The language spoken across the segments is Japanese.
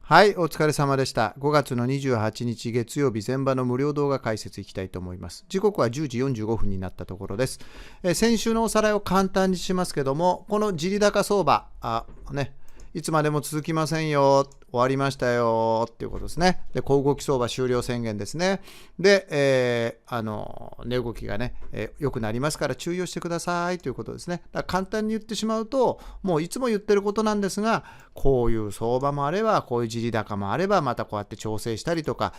はい、お疲れ様でした。5月の28日月曜日、前場の無料動画解説いきたいと思います。時刻は10時45分になったところです。先週のおさらいを簡単にしますけども、この地利高相場、いつまでも続きませんよ、終わりましたよっていうことですね。で、小動き相場終了宣言ですね。で、値動きがね、良くなりますから注意をしてくださいということですね。だから簡単に言ってしまうと、もういつも言ってることなんですが、こういう相場もあれば、こういう地利高もあれば、またこうやって調整したりとか、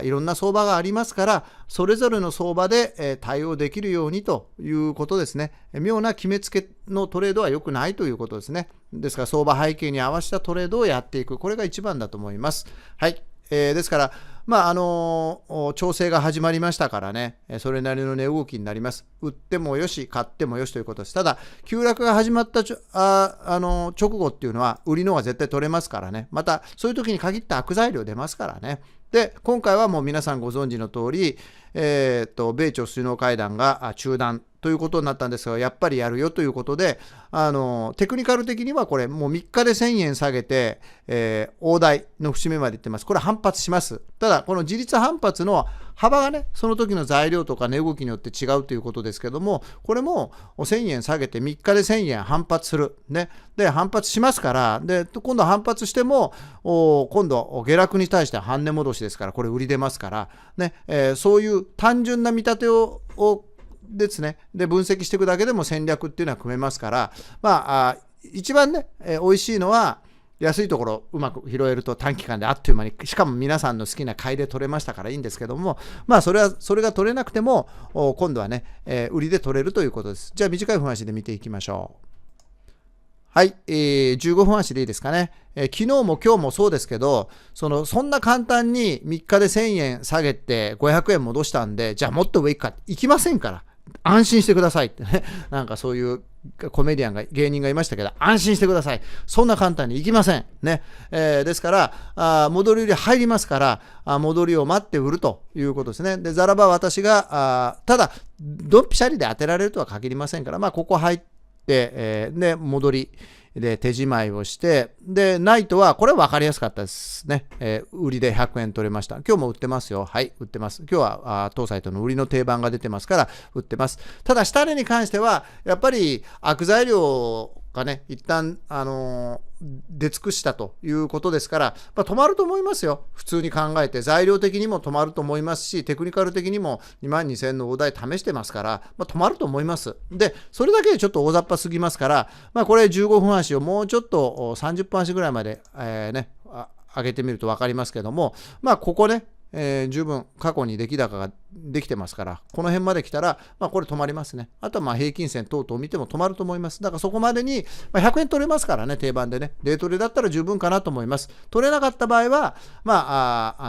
いろんな相場がありますから、それぞれの相場で、対応できるようにということですね。妙な決めつけのトレードは良くないということですね。ですから相場背景に合わせたトレードをやっていく。これが一番だと思います。はい。ですから、調整が始まりましたからね、それなりの値動きになります。売ってもよし、買ってもよしということです。ただ、急落が始まった直後っていうのは、売りの方が絶対取れますからね。また、そういう時に限った悪材料出ますからね。で、今回はもう皆さんご存知の通り、米朝首脳会談が中断ということになったんですが、やっぱりやるよということで、テクニカル的にはこれもう3日で1000円下げて、大台の節目までいってます。これ反発します。ただ、この自立反発の幅がね、その時の材料とか値動きによって違うということですけども、これも1000円下げて3日で1000円反発する。ね。で、反発しますから、で、今度反発しても、今度下落に対して半値戻しですから、これ売り出ますから、ね、そういう単純な見立てをですね、で分析していくだけでも戦略っていうのは組めますから、一番ね、美味しいのは安いところうまく拾えると短期間であっという間に、しかも皆さんの好きな買いで取れましたからいいんですけども、それが取れなくても今度はね、売りで取れるということです。じゃあ短い分足で見ていきましょう。はい、15分足でいいですかね。昨日も今日もそうですけど、そんな簡単に3日で1000円下げて500円戻したんで、じゃあもっと上行くか、行きませんから。安心してくださいってね。なんかそういうコメディアン芸人がいましたけど、安心してください。そんな簡単に行きません。ね。ですから、戻り売り入りますから、戻りを待って売るということですね。で、ざらば私が、ただ、ドンピシャリで当てられるとは限りませんから、ここ入って、で、戻り。で、手仕舞いをして、で、ナイトは、これは分かりやすかったですね。売りで100円取れました。今日も売ってますよ。はい、売ってます。今日は、当サイトの売りの定番が出てますから、売ってます。ただ、下値に関しては、やっぱり、悪材料がね、一旦、出尽くしたということですから、止まると思いますよ。普通に考えて。材料的にも止まると思いますし、テクニカル的にも22,000の大台試してますから、止まると思います。で、それだけでちょっと大雑把すぎますから、これ15分足をもうちょっと30分足ぐらいまで、上げてみると分かりますけども、ここね、十分過去に出来高ができてますから、この辺まで来たら、これ止まりますね。あとは平均線等々見ても止まると思います。だからそこまでに、100円取れますからね、定番でね。デイトレだったら十分かなと思います。取れなかった場合は、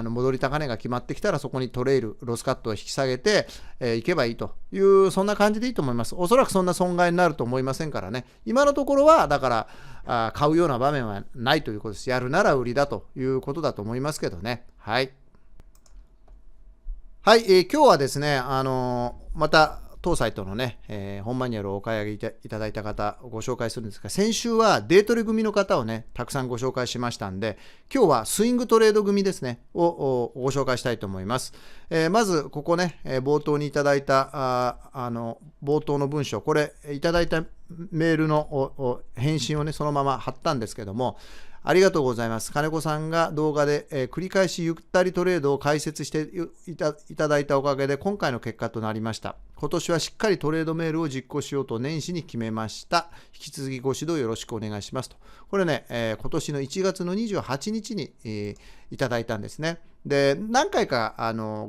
戻り高値が決まってきたら、そこにトレイル、ロスカットを引き下げて、いけばいいという、そんな感じでいいと思います。おそらくそんな損害になると思いませんからね。今のところは、だから、買うような場面はないということです。やるなら売りだということだと思いますけどね。はい。はい、今日はですね、また当サイトのね、本マニュアルをお買い上げいただいた方をご紹介するんですが、先週はデイトレ組の方をね、たくさんご紹介しましたんで、今日はスイングトレード組ですね、をご紹介したいと思います。まず、ここね、冒頭にいただいた、冒頭の文章、これ、いただいたメールの返信をね、そのまま貼ったんですけども、ありがとうございます。金子さんが動画で、繰り返しゆったりトレードを解説していただいたおかげで今回の結果となりました。今年はしっかりトレードメールを実行しようと年始に決めました。引き続きご指導よろしくお願いしますと。これね、今年の1月の28日に、いただいたんですね。で、何回か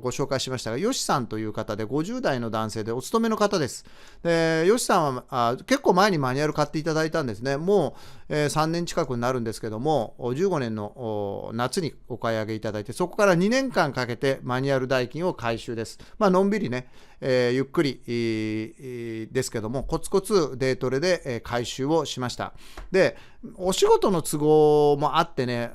ご紹介しましたが、ヨシさんという方で50代の男性でお勤めの方です。で、ヨシさんは結構前にマニュアル買っていただいたんですね。もう、3年近くになるんですけども、15年の夏にお買い上げいただいて、そこから2年間かけてマニュアル代金を回収です。のんびりね、ゆっくり、ですけども、コツコツデイトレで、回収をしました。で、お仕事の都合もあってね、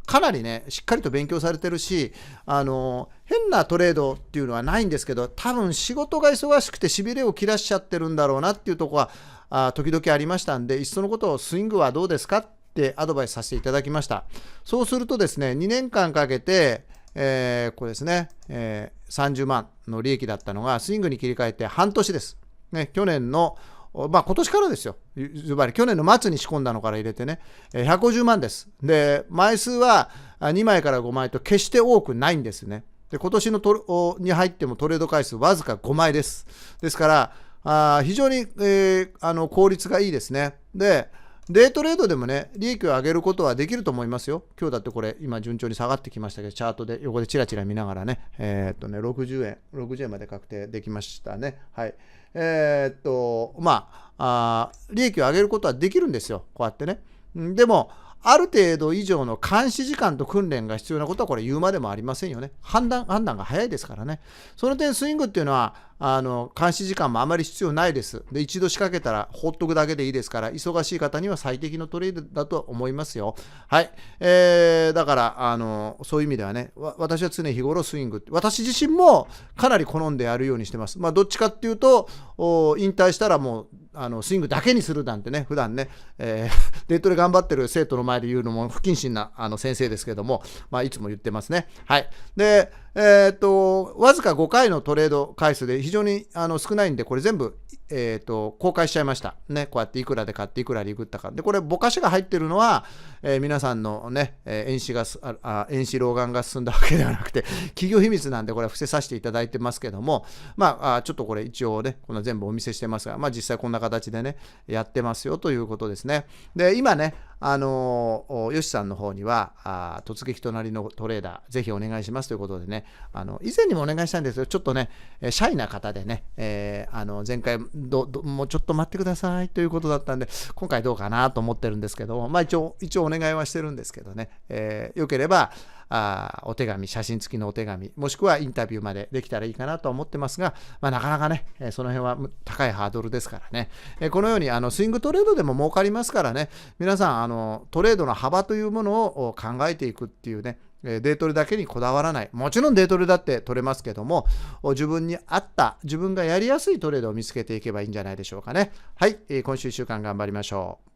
かなりね、しっかりと勉強されてるし、変なトレードっていうのはないんですけど、多分仕事が忙しくて痺れを切らしちゃってるんだろうなっていうところは、時々ありましたんで、いっそのことをスイングはどうですかっってアドバイスさせていただきました。そうするとですね、2年間かけて、これですね、30万の利益だったのがスイングに切り替えて半年です。ね、去年の今年からですよ。ずばり去年の末に仕込んだのから入れてね、150万です。で、枚数は2枚から5枚と決して多くないんですね。で、今年のに入ってもトレード回数わずか5枚です。ですから、非常に、効率がいいですね。で、デイトレードでもね、利益を上げることはできると思いますよ。今日だってこれ、今順調に下がってきましたけど、チャートで横でチラチラ見ながらね、60円まで確定できましたね。はい。利益を上げることはできるんですよ。こうやってね。でも、ある程度以上の監視時間と訓練が必要なことはこれ言うまでもありませんよね。判断が早いですからね。その点スイングっていうのは監視時間もあまり必要ないです。で、一度仕掛けたら放っとくだけでいいですから、忙しい方には最適のトレードだと思いますよ。はい。だからそういう意味ではね、私は常日頃スイング、私自身もかなり好んでやるようにしてます。どっちかっていうと、引退したらもうスイングだけにするなんてね、普段ね、デイトレ頑張ってる生徒の前で言うのも不謹慎な先生ですけども、いつも言ってますね。はい。で、わずか5回のトレード回数で非常に少ないんで、これ全部、公開しちゃいました。ね、こうやっていくらで買っていくらでいくったか。で、これ、ぼかしが入ってるのは、皆さんのね、遠視老眼が進んだわけではなくて、企業秘密なんで、これは伏せさせていただいてますけども、ちょっとこれ一応ね、この全部お見せしてますが、実際こんな形でね、やってますよということですね。で、今ね、よしさんの方には、突撃隣のトレーダー、ぜひお願いしますということでね、以前にもお願いしたんですけど、ちょっとね、シャイな方でね、前回もうちょっと待ってくださいということだったんで、今回どうかなと思ってるんですけども、一応お願いはしてるんですけどね、よければお手紙、写真付きのお手紙、もしくはインタビューまでできたらいいかなと思ってますが、なかなかね、その辺は高いハードルですからね、このようにスイングトレードでも儲かりますからね、皆さんトレードの幅というものを考えていくっていうね、デイトレだけにこだわらない。もちろんデイトレだって取れますけども、自分に合った、自分がやりやすいトレードを見つけていけばいいんじゃないでしょうかね。はい、今週1週間頑張りましょう。